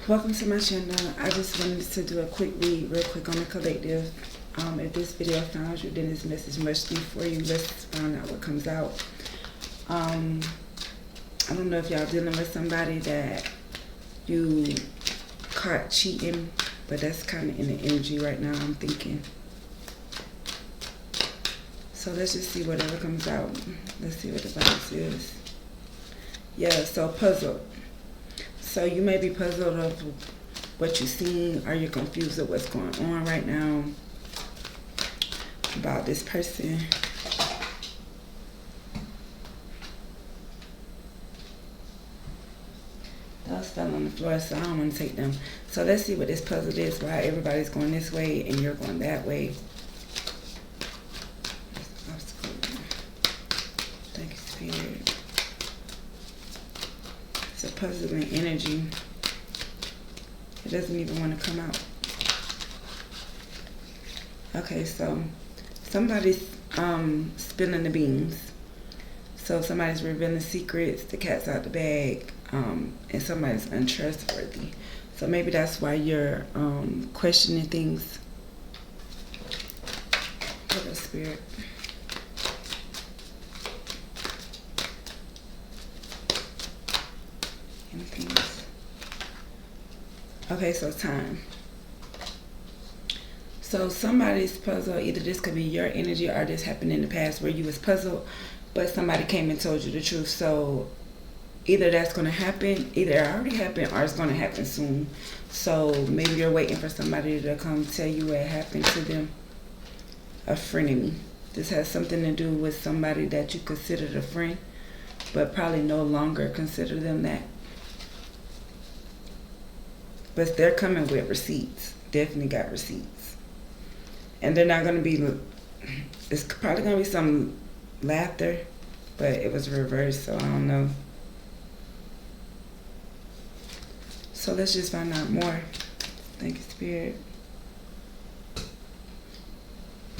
Welcome to my channel. I just wanted to do a quick read real quick on the collective. If this video found you, then this message must be for you. Let's find out what comes out. I don't know if y'all dealing with somebody that you caught cheating, but that's kind of in the energy right now, I'm thinking. So let's just see whatever comes out. Let's see what the vibes is. Yeah, so puzzled. So you may be puzzled of what you're seeing, or you're confused of what's going on right now about this person. Those fell on the floor, so I don't want to take them. So let's see what this puzzle is, why everybody's going this way and you're going that way. Thank you, Spirit. It's a puzzling energy. It doesn't even want to come out. Okay, so somebody's spilling the beans. So somebody's revealing secrets, the cat's out the bag, and somebody's untrustworthy. So maybe that's why you're questioning things. Hello, Spirit. Okay, so time. So somebody's puzzled. Either this could be your energy or this happened in the past where you was puzzled, but somebody came and told you the truth. So either that's going to happen, either it already happened or it's going to happen soon. So maybe you're waiting for somebody to come tell you what happened to them. A frenemy. This has something to do with somebody that you considered a friend, but probably no longer consider them that. But they're coming with receipts. Definitely got receipts. And they're not going to be, it's probably going to be some laughter, but it was reversed, so I don't know. So let's just find out more. Thank you, Spirit.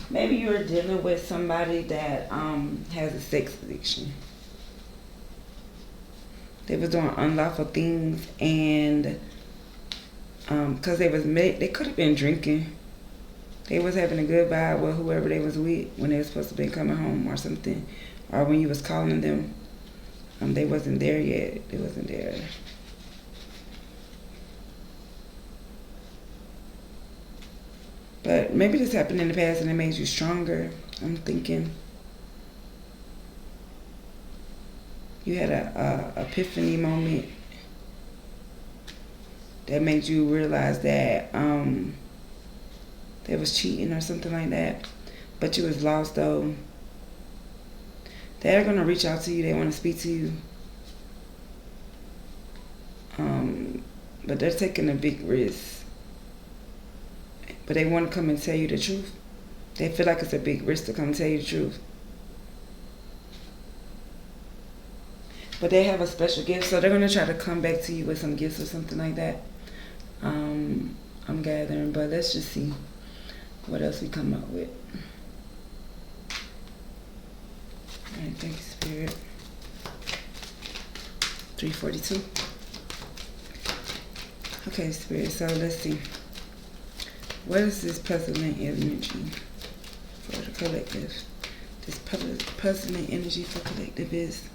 Maybe you're dealing with somebody that has a sex addiction. They was doing unlawful things, and because they could have been drinking. They was having a good vibe with whoever they was with when they was supposed to be coming home or something. Or when you was calling them, they wasn't there yet. They wasn't there. But maybe this happened in the past and it made you stronger. I'm thinking you had a epiphany moment that made you realize that there was cheating or something like that, but you was lost though. They're gonna reach out to you. They want to speak to you, but they're taking a big risk. But they want to come and tell you the truth. They feel like it's a big risk to come and tell you the truth. But they have a special gift, so they're gonna try to come back to you with some gifts or something like that. I'm gathering, but let's just see what else we come up with. All right, thank you, Spirit. 342. Okay, Spirit, so let's see. What is this puzzling energy for the collective? This puzzling energy for collective is...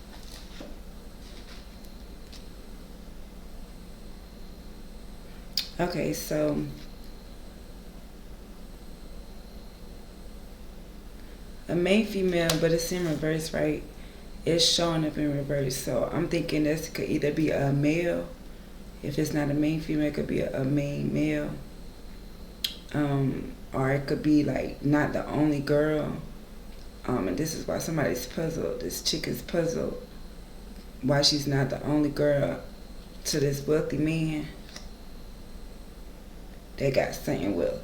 Okay, so a main female, but it's in reverse, right? It's showing up in reverse. So I'm thinking this could either be a male. If it's not a main female, it could be a main male. Or it could be like not the only girl. And this is why somebody's puzzled. This chick is puzzled why she's not the only girl to this wealthy man. They got certain wealth.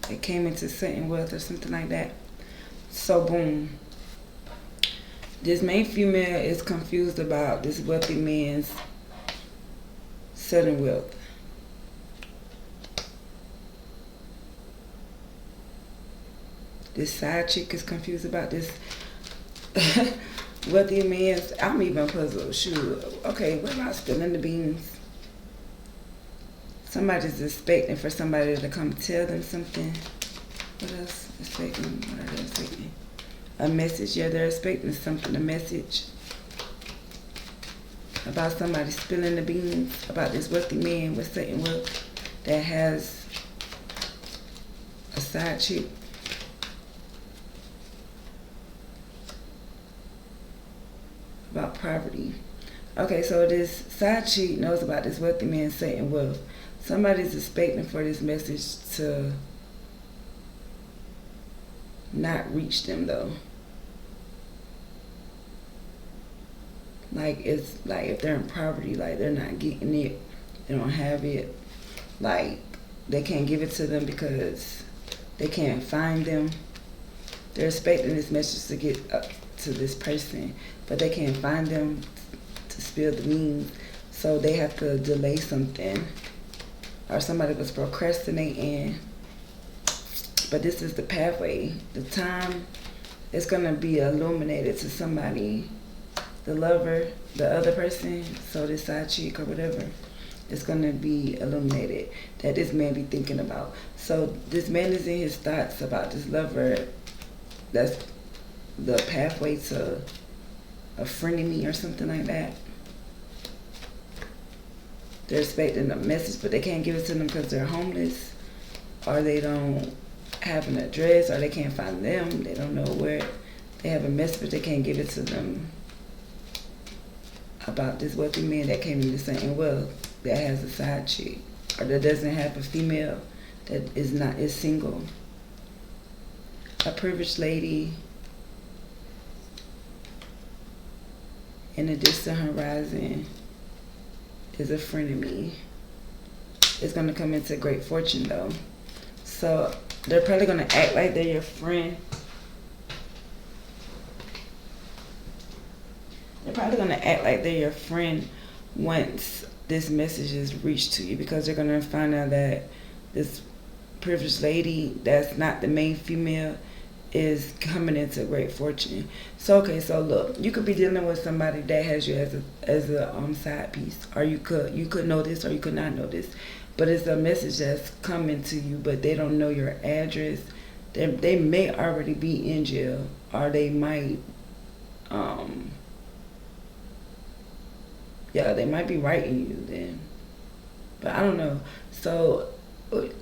They came into certain wealth or something like that. So boom. This main female is confused about this wealthy man's sudden wealth. This side chick is confused about this wealthy man's. I'm even puzzled. Shoot. Okay, what about spilling the beans? Somebody's expecting for somebody to come tell them something. What else? Expecting? What are they expecting? A message. Yeah, they're expecting something. A message about somebody spilling the beans about this wealthy man with certain wealth that has a side chick. About poverty. Okay, so this side chick knows about this wealthy man certain wealth. Somebody's expecting for this message to not reach them though. Like, it's like if they're in poverty, like they're not getting it, they don't have it, like they can't give it to them because they can't find them. They're expecting this message to get up to this person, but they can't find them to spill the beans, so they have to delay something, or somebody was procrastinating. But this is the pathway. The time is gonna be illuminated to somebody, the lover, the other person, so this side chick or whatever, it's gonna be illuminated that this man be thinking about. So this man is in his thoughts about this lover. That's the pathway to a frenemy or something like that. They're expecting a message, but they can't give it to them because they're homeless, or they don't have an address, or they can't find them. They don't know where. They have a message, but they can't give it to them about this wealthy man that came into certain wealth, that has a side chick, or that doesn't have a female, that is single. A privileged lady in the distant horizon is a frenemy. It's gonna come into great fortune though. So they're probably gonna act like they're your friend. They're probably gonna act like they're your friend once this message is reached to you, because they're gonna find out that this privileged lady that's not the main female is coming into great fortune. So okay, so look, you could be dealing with somebody that has you as a side piece, or you could know this, or you could not know this, but it's a message that's coming to you, but they don't know your address. They may already be in jail, or they might they might be writing you then, but I don't know. So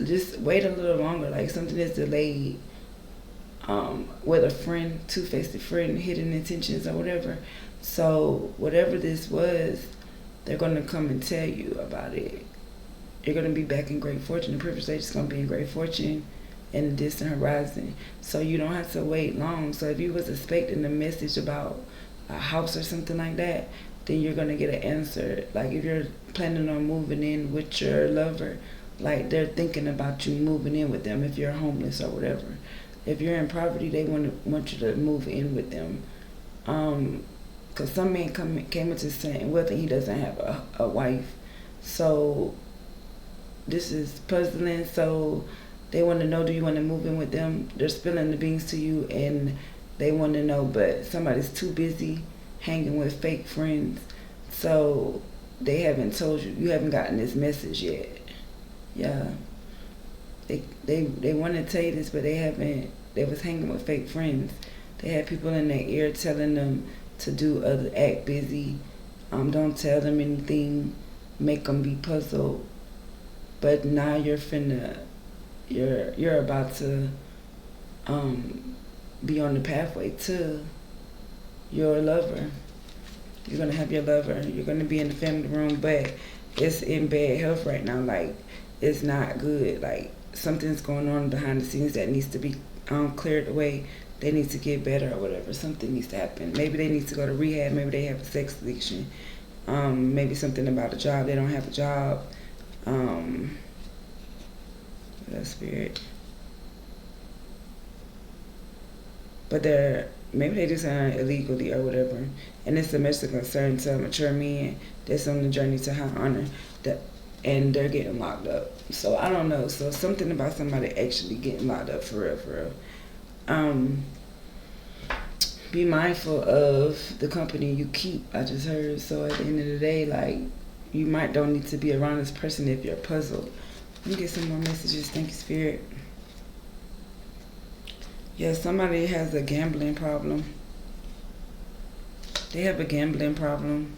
just wait a little longer, like something is delayed, with a friend, two-faced friend, hidden intentions or whatever. So whatever this was, they're going to come and tell you about it. You're going to be back in great fortune. The privileged lady is going to be in great fortune in the distant horizon. So you don't have to wait long. So if you was expecting a message about a house or something like that, then you're going to get an answer. Like if you're planning on moving in with your lover, like they're thinking about you moving in with them if you're homeless or whatever. If you're in poverty, they want you to move in with them. Because some man came into saying wealth and he doesn't have a wife. So this is puzzling. So they want to know, do you want to move in with them? They're spilling the beans to you and they want to know, but somebody's too busy hanging with fake friends. So they haven't told you. You haven't gotten this message yet. Yeah. They want to tell you this, but they haven't. They was hanging with fake friends. They had people in their ear telling them to act busy, don't tell them anything, make them be puzzled. But now you're about to be on the pathway to your lover. You're gonna have your lover. You're gonna be in the family room, but it's in bad health right now. Like it's not good. Like something's going on behind the scenes that needs to be cleared away. They need to get better or whatever. Something needs to happen. Maybe they need to go to rehab. Maybe they have a sex addiction. Maybe something about a job. They don't have a job. That spirit. But maybe they do something illegally or whatever. And it's domestic concern to mature men that's on the journey to high honor. And they're getting locked up. So I don't know. So something about somebody actually getting locked up for real. Be mindful of the company you keep, I just heard. So at the end of the day, like, you might don't need to be around this person if you're puzzled. Let me get some more messages. Thank you, Spirit. Yeah, somebody has a gambling problem. They have a gambling problem.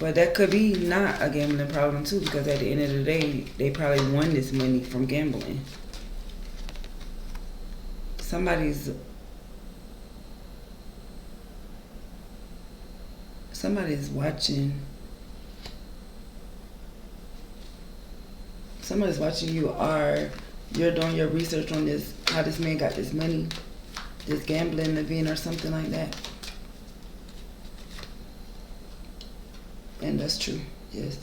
But that could be not a gambling problem too, because at the end of the day, they probably won this money from gambling. Somebody's watching. Somebody's watching you, or you're doing your research on this, how this man got this money, this gambling event or something like that. And that's true, yes.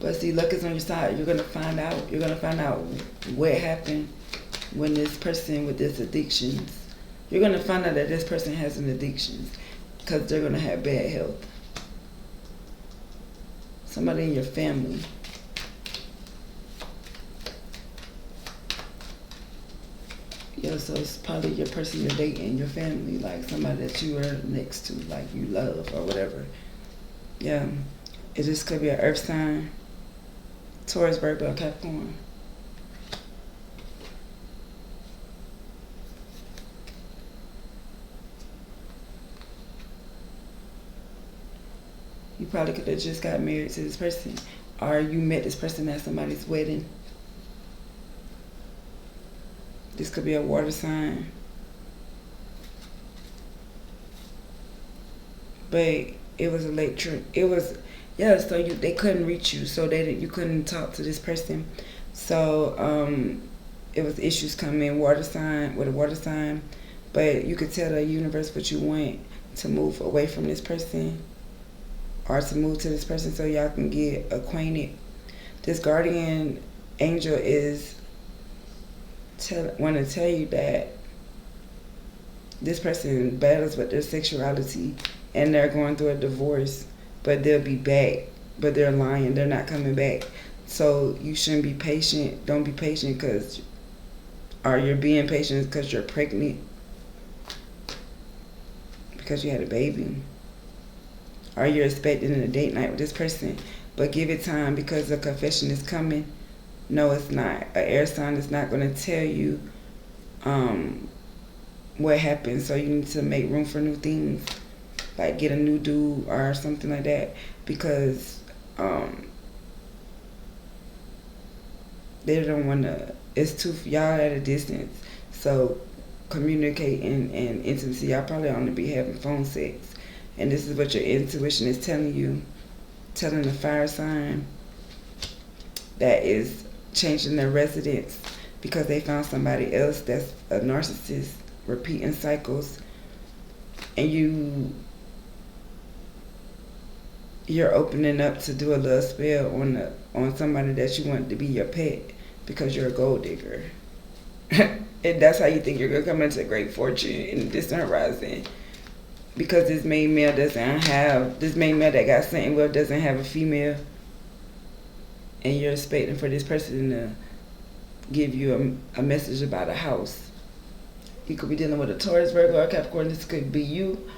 But see, luck is on your side. You're gonna find out. You're gonna find out what happened when this person with this addictions. You're gonna find out that this person has an addiction because they're gonna have bad health. Somebody in your family. Yeah, so it's probably your person you're dating, your family, like somebody that you are next to, like you love or whatever. Yeah, it just could be an earth sign, Taurus, Virgo, Capricorn. You probably could have just got married to this person, or you met this person at somebody's wedding. This could be a water sign. But it was electric. It was, yeah, so they couldn't reach you, so you couldn't talk to this person. So it was issues coming, water sign, with a water sign. But you could tell the universe what you want to move away from this person or to move to this person so y'all can get acquainted. This guardian angel is want to tell you that this person battles with their sexuality and they're going through a divorce, but they'll be back, but they're lying, they're not coming back. So you shouldn't be patient. Don't be patient or you're being patient because you're pregnant, because you had a baby, or you're expecting a date night with this person. But give it time, because the confession is coming. No, it's not. An air sign is not going to tell you what happened. So you need to make room for new things, like get a new dude or something like that, because they don't want to. It's too, y'all at a distance. So communicate and intimacy. Y'all probably only be having phone sex, and this is what your intuition is telling you, telling the fire sign that is changing their residence because they found somebody else that's a narcissist, repeating cycles, and you're opening up to do a little spell on somebody that you want to be your pet because you're a gold digger. And that's how you think you're gonna come into great fortune in this horizon, because this main male that got sent with doesn't have a female. And you're expecting for this person to give you a message about a house. You could be dealing with a Taurus, Virgo, or Capricorn. This could be you.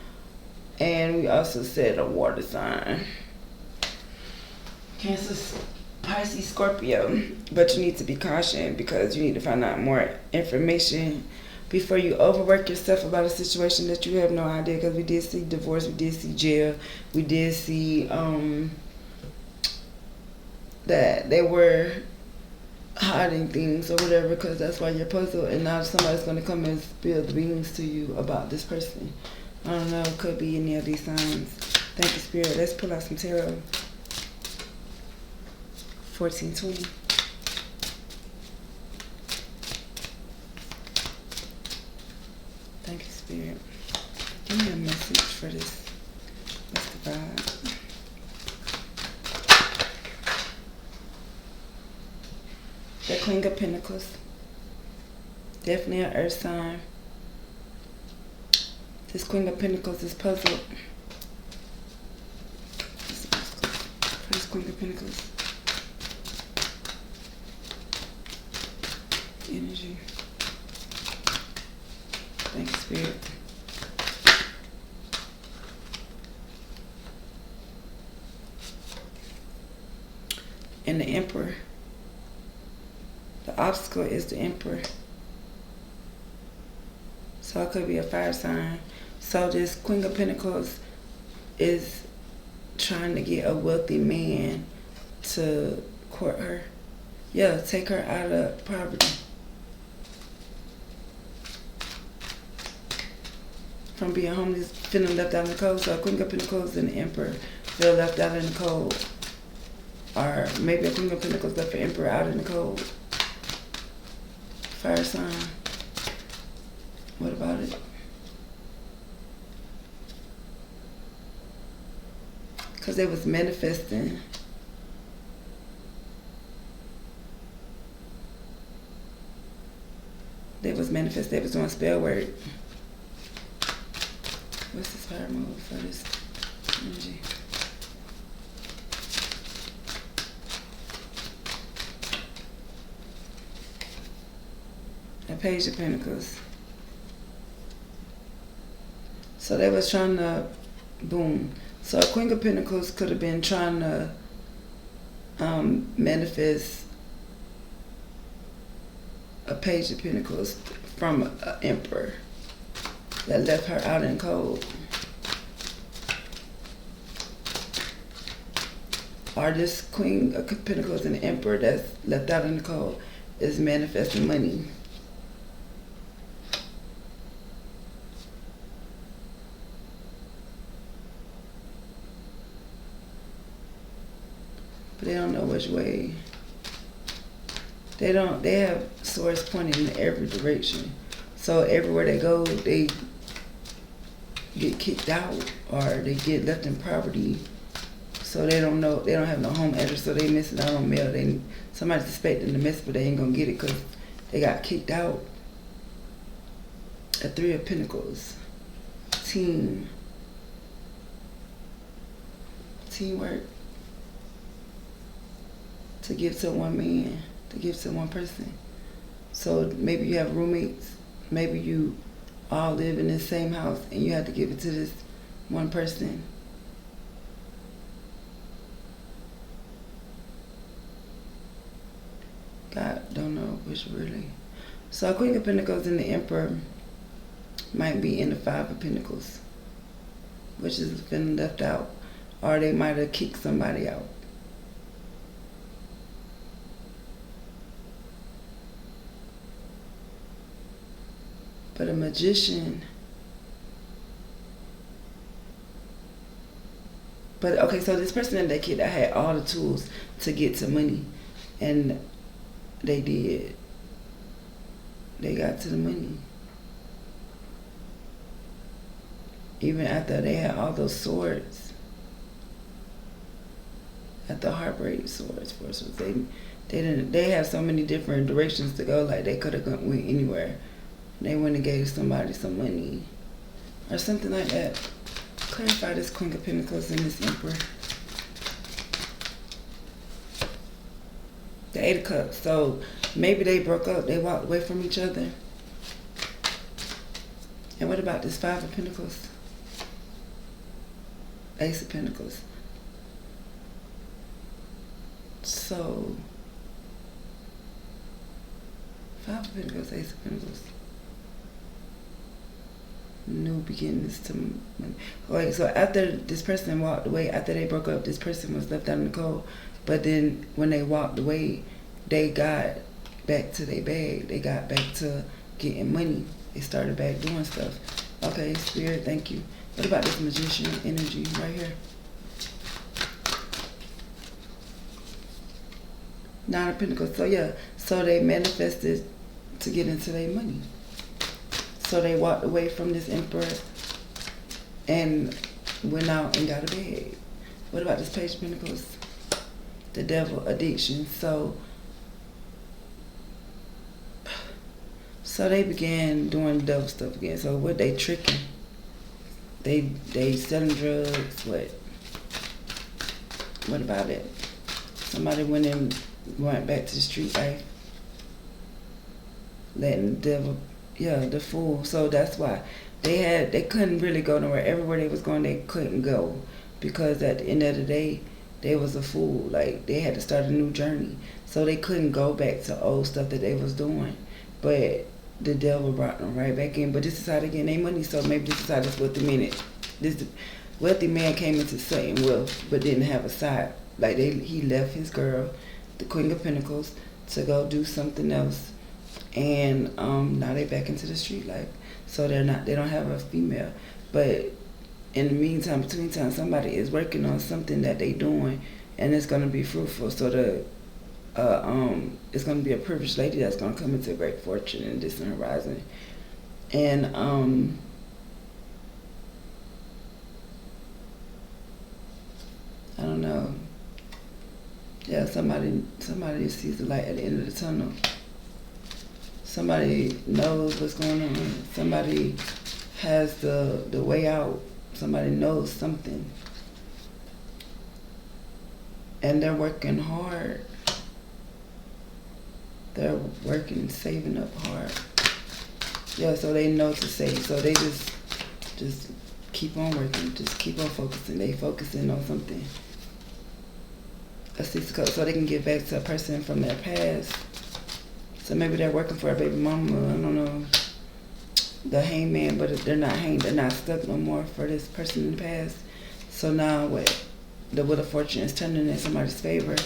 And we also said a water sign. Cancer, Pisces, Scorpio. But you need to be cautious because you need to find out more information before you overwork yourself about a situation that you have no idea. Because we did see divorce, we did see jail, we did see that they were hiding things or whatever, because that's why you're puzzled, and now somebody's going to come and spill the beans to you about this person. I don't know, it could be any of these signs. Thank you, Spirit. Let's pull out some tarot. 1420. Thank you, Spirit. Give me a message for this. What's the vibe? The Queen of Pentacles. Definitely an earth sign. This Queen of Pentacles is puzzled. For this Queen of Pentacles. Energy. Thank you, Spirit. and the Emperor. The obstacle is the Emperor. So it could be a fire sign. So this Queen of Pentacles is trying to get a wealthy man to court her. Yeah, take her out of poverty. From being homeless, feeling left out in the cold. So Queen of Pentacles and the Emperor feel left out in the cold. Or maybe a Queen of Pentacles left the Emperor out in the cold. Fire sign. What about it? Because they was manifesting. They was doing spell work. What's this fire move for this energy? The Page of Pentacles. So they was trying to, boom. So a Queen of Pentacles could have been trying to manifest a Page of Pentacles from an Emperor that left her out in cold. Or this Queen of Pentacles and the Emperor that's left out in the cold is manifesting money. But they don't know which way. They have swords pointing in every direction. So everywhere they go, they get kicked out or they get left in poverty. So they don't know, they don't have no home address, so they missing out on mail. Somebody's expecting the mess, but they ain't gonna get it because they got kicked out. A Three of Pentacles. Teamwork. To give to one man, to give to one person. So maybe you have roommates, maybe you all live in the same house and you have to give it to this one person. God don't know which really. So Queen of Pentacles and the Emperor might be in the Five of Pentacles, which is been left out, or they might have kicked somebody out. But a Magician. But okay, so this person and that kid that had all the tools to get to money, and they did. They got to the money. Even after they had all those swords. At the Heartbreak swords, they have so many different directions to go. Like they could have went anywhere. They went and gave somebody some money or something like that. Clarify this Queen of Pentacles and this Emperor. The Eight of Cups. So maybe they broke up. They walked away from each other. And what about this Five of Pentacles? Ace of Pentacles. So Five of Pentacles, Ace of Pentacles. New beginnings to money. Wait, so after this person walked away, after they broke up, this person was left out in the cold. But then when they walked away, they got back to their bag. They got back to getting money. They started back doing stuff. Okay, Spirit, thank you. What about this Magician energy right here? Nine of Pentacles. So yeah, so they manifested to get into their money. So they walked away from this Emperor and went out and got a bag. What about this Page of Pentacles? The Devil, addiction. So they began doing devil stuff again. So what they tricking? They selling drugs. What about it? Somebody went back to the street life, letting the devil. Yeah, the Fool. So that's why they couldn't really go nowhere. Everywhere they was going, they couldn't go because at the end of the day, they was a fool. Like, they had to start a new journey. So they couldn't go back to old stuff that they was doing. But the devil brought them right back in. But this is how they get their money. So maybe this is how this wealthy man, this wealthy man came into certain wealth, but didn't have a side. Like, he left his girl, the Queen of Pentacles, to go do something else. And now they back into the street life. So they don't have a female. But in the meantime, between time, somebody is working on something that they doing, and it's gonna be fruitful. So it's gonna be a privileged lady that's gonna come into great fortune in this horizon. And I don't know. Yeah, somebody sees the light at the end of the tunnel. Somebody knows what's going on. Somebody has the way out. Somebody knows something. And they're working hard. They're working, saving up hard. Yeah, so they know to save. So they just keep on working. Just keep on focusing. They focusing on something. A 6 of Cups, so they can get back to a person from their past. So maybe they're working for a baby mama. I don't know. The hangman, but they're not hanged. They're not stuck no more for this person in the past. So now what? The Wheel of Fortune is turning in somebody's favor.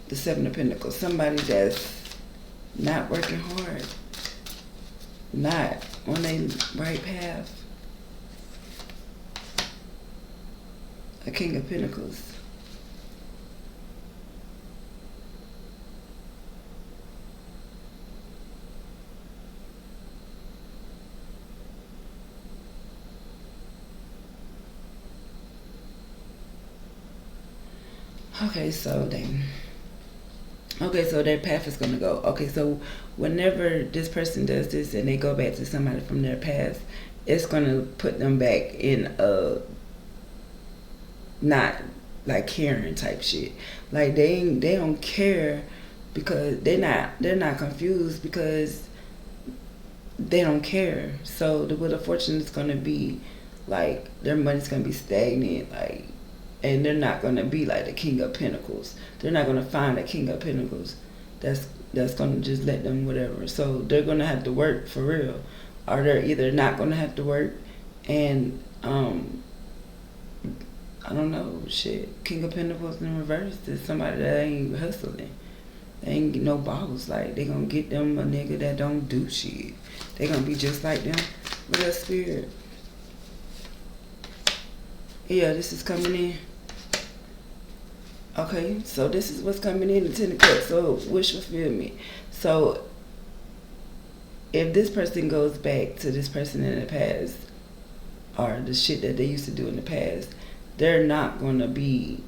The 7 of Pentacles. Somebody that's not working hard. Not on their right path. A King of Pentacles. Okay, so their path is gonna go. Okay, so whenever this person does this and they go back to somebody from their past, it's gonna put them back in a not like caring type shit. Like they don't care because they're not confused because they don't care. So the Wheel of Fortune is gonna be like their money's gonna be stagnant, like. And they're not going to be like the King of Pentacles. They're not going to find a King of Pentacles that's going to just let them whatever. So they're going to have to work for real. Or they're either not going to have to work and, I don't know, shit. King of Pentacles in reverse is somebody that ain't hustling. They ain't no balls. Like, they going to get them a nigga that don't do shit. They going to be just like them with their spirit. Yeah, this is coming in. Okay, so this is what's coming in, the 10 of Cups. So wish fulfillment. So if this person goes back to this person in the past, or the shit that they used to do in the past, they're not gonna be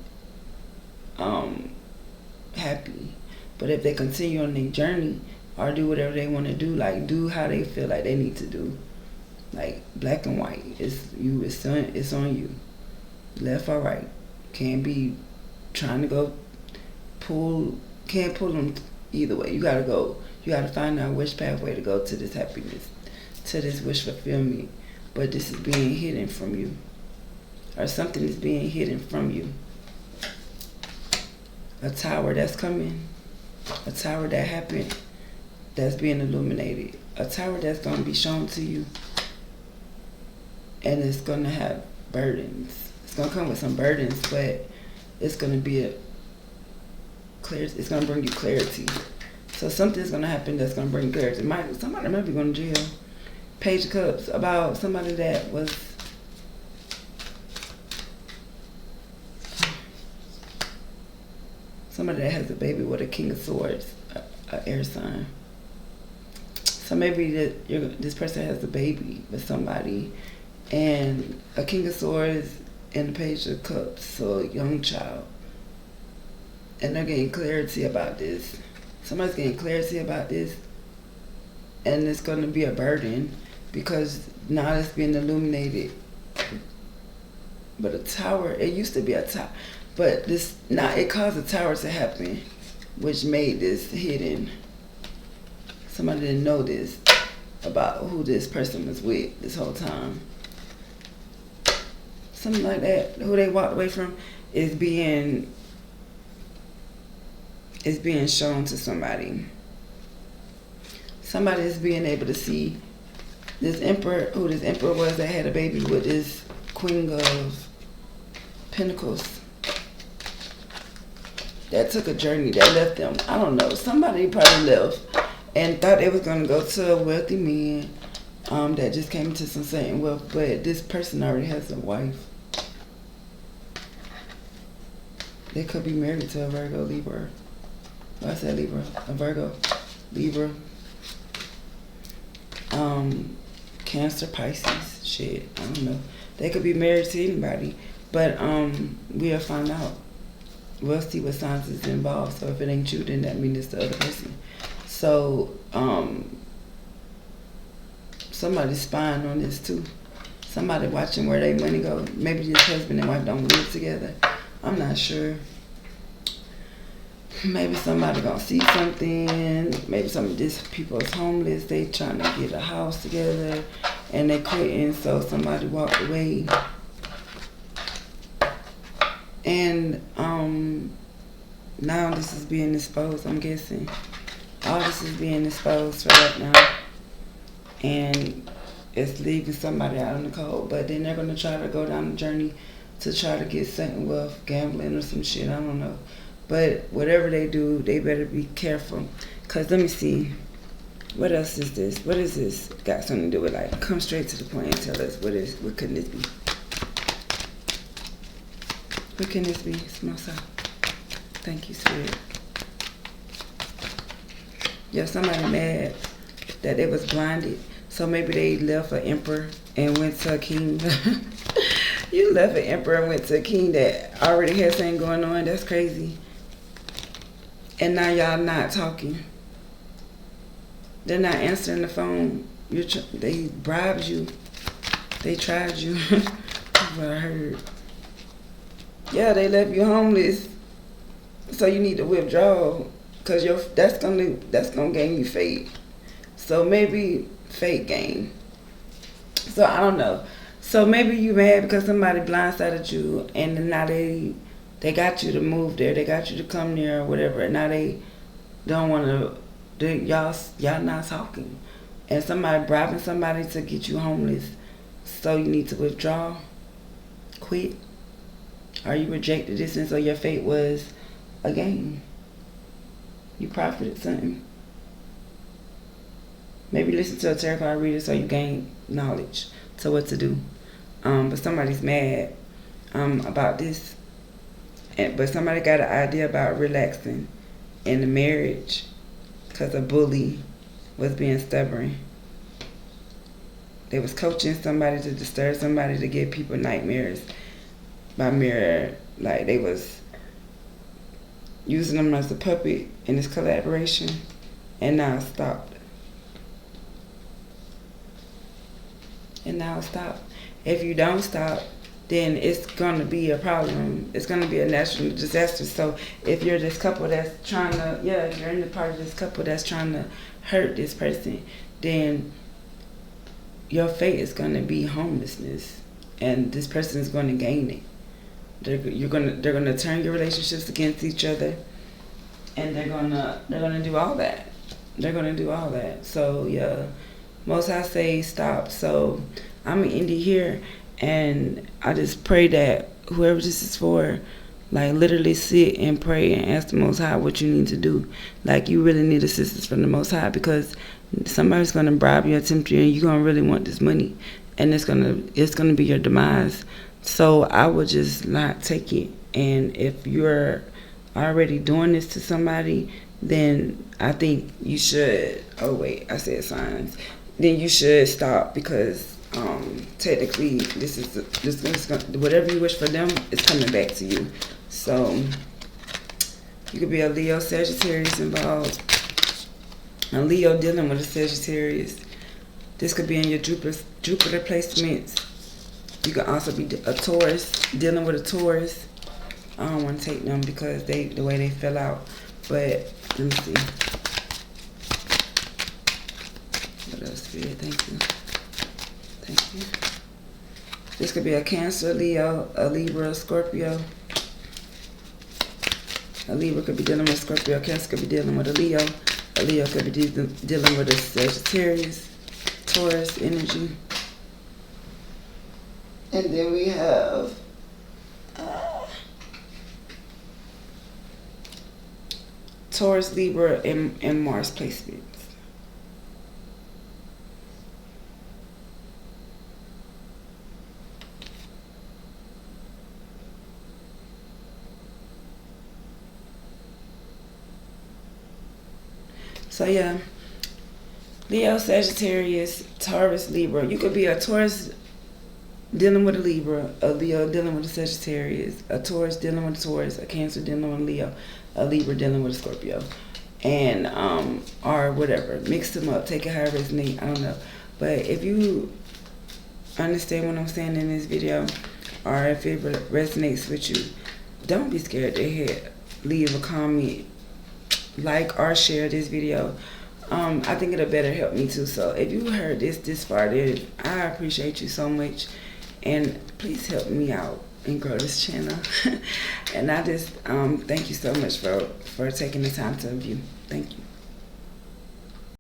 happy. But if they continue on their journey or do whatever they want to do, like do how they feel like they need to do, like black and white, it's on you. Left or right. Can't be trying to go can't pull them either way. You gotta find out which pathway to go to this happiness, to this wish fulfillment. But this is being hidden from you, or something is being hidden from you. A tower that's coming, a tower that happened, that's being illuminated, a tower that's gonna be shown to you, and it's gonna have burdens. It's gonna come with some burdens, but it's gonna be it's gonna bring you clarity. So something's gonna happen that's gonna bring clarity. Somebody might be going to jail. Page of Cups, about somebody that was somebody that has a baby with a King of Swords, a air sign. So maybe this person has a baby with somebody, and a King of Swords and the Page of Cups, so a young child. And they're getting clarity about this. Somebody's getting clarity about this, and it's going to be a burden because now it's being illuminated. But a tower, it used to be a tower, but it caused a tower to happen, which made this hidden. Somebody didn't know this about who this person was with this whole time. Something like that, who they walked away from. is being shown to somebody. Somebody is being able to see this emperor, who this emperor was that had a baby with this Queen of Pentacles. That took a journey that left them. I don't know. Somebody probably left and thought they was going to go to a wealthy man that just came into some certain wealth. But this person already has a wife. They could be married to a Virgo, Libra. Oh, I said Libra. A Virgo, Libra. Cancer, Pisces. Shit, I don't know. They could be married to anybody. But we'll find out. We'll see what signs is involved. So if it ain't you, then that means it's the other person. So somebody's spying on this too. Somebody watching where their money go. Maybe this husband and wife don't live together. I'm not sure. Maybe somebody gonna see something. Maybe some of these people is homeless. They trying to get a house together and they quitting. So somebody walked away. And now this is being exposed, I'm guessing. All this is being exposed for right now. And it's leaving somebody out in the cold. But then they're going to try to go down the journey to try to get certain wealth, gambling or some shit, I don't know. But whatever they do, they better be careful. Because let me see. What else is this? What is this? Got something to do with, like, come straight to the point and tell us what could this be? What can this be? Smosa. Thank you, Spirit. Yeah, somebody mad that they was blinded. So maybe they left an emperor and went to a king. You left an emperor and went to a king that already had something going on. That's crazy. And now y'all not talking. They're not answering the phone. They bribed you. They tried you. That's what I heard. Yeah, they left you homeless, so you need to withdraw, cause that's gonna gain you fate. So maybe fate gain. So I don't know. So maybe you mad because somebody blindsided you, and now they got you to move there, they got you to come there or whatever. And now they don't want to. Y'all not talking, and somebody bribing somebody to get you homeless. So you need to withdraw, quit. Or you rejected this, and so your fate was a gain. You profited something. Maybe listen to a tarot card reader so you gain knowledge to what to do. But somebody's mad about this. But somebody got an idea about relaxing in the marriage because a bully was being stubborn. They was coaching somebody to disturb somebody to give people nightmares. By mirror, like they was using them as a puppet in this collaboration, and now it stopped. And now it stopped. If you don't stop, then it's gonna be a problem. It's gonna be a national disaster. So if you're this couple that's trying to, if you're in the part of this couple that's trying to hurt this person, then your fate is gonna be homelessness, and this person is gonna gain it. They're gonna turn your relationships against each other, and they're gonna do all that. They're gonna do all that. So yeah, Most High say stop. So I'm gonna end it here, and I just pray that whoever this is for, like literally sit and pray and ask the Most High what you need to do. Like you really need assistance from the Most High, because somebody's gonna bribe you or tempt you, and you're gonna really want this money, and it's gonna be your demise. So I would just not take it. And if you're already doing this to somebody, then I think you should, oh wait, I said signs. Then you should stop, because technically this is whatever you wish for them is coming back to you. So you could be a Leo, Sagittarius involved. A Leo dealing with a Sagittarius. This could be in your Jupiter placements. You could also be a Taurus, dealing with a Taurus. I don't want to take them because the way they fell out. But let me see. What else? Spirit, thank you. Thank you. This could be a Cancer, Leo, a Libra, Scorpio. A Libra could be dealing with Scorpio. Cancer could be dealing with a Leo. A Leo could be dealing with a Sagittarius, Taurus energy. And then we have Taurus, Libra, and Mars placements. So yeah, Leo, Sagittarius, Taurus, Libra. You could be a Taurus dealing with a Libra, a Leo dealing with a Sagittarius, a Taurus dealing with a Taurus, a Cancer dealing with a Leo, a Libra dealing with a Scorpio, and or whatever. Mix them up, take it how it resonates. I don't know, but if you understand what I'm saying in this video, or if it resonates with you, don't be scared to hit leave a comment, like or share this video. I think it'll better help me too. So if you heard this far, then I appreciate you so much, and please help me out and grow this channel. And I just thank you so much for taking the time to view. Thank you.